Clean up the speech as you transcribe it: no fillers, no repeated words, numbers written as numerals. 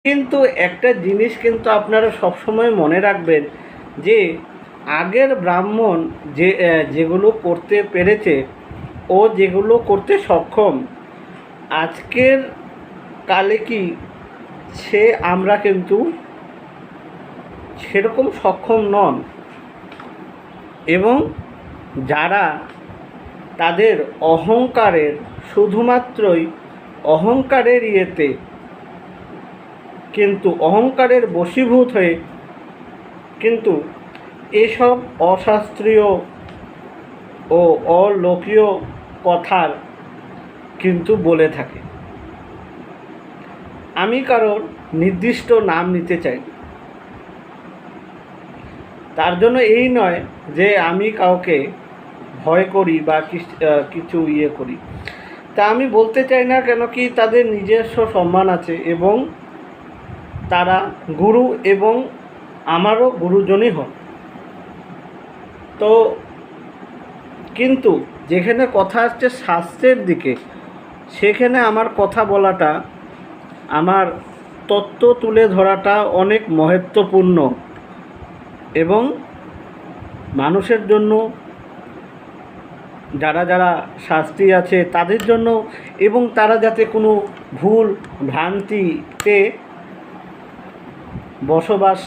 কিন্তু একটা জিনিস কিন্তু আপনারা সবসময় মনে রাখবেন যে আগের ব্রাহ্মণ যেগুলো করতে পেরেছে ও যেগুলো করতে সক্ষম, আজকের কালে কি আমরা কিন্তু সেরকম সক্ষম নন। এবং যারা তাদের অহংকারের শুধুমাত্রই অহংকারের ইয়েতে কিন্তু অহংকারের বশীভূত হয়ে কিন্তু এসব অশাস্ত্রীয় ও অলৌকিক কথার কিন্তু বলে থাকে। আমি কারোর নির্দিষ্ট নাম নিতে চাই, তার জন্য এই নয় যে আমি কাউকে ভয় করি বা কিছু করি, তা আমি বলতে চাই না, কেন কি তাদের নিজস্ব সম্মান আছে এবং তারা গুরু এবং আমারও গুরুজনই হন। তো কিন্তু যেখানে কথা আসছে শাস্ত্রের দিকে, সেখানে আমার কথা বলাটা, আমার তত্ত্ব তুলে ধরাটা অনেক মহত্বপূর্ণ এবং মানুষের জন্য, যারা যারা শাস্ত্রী আছে তাদের জন্য, এবং তারা যাতে কোনো ভুল ভ্রান্তিতে বসবাস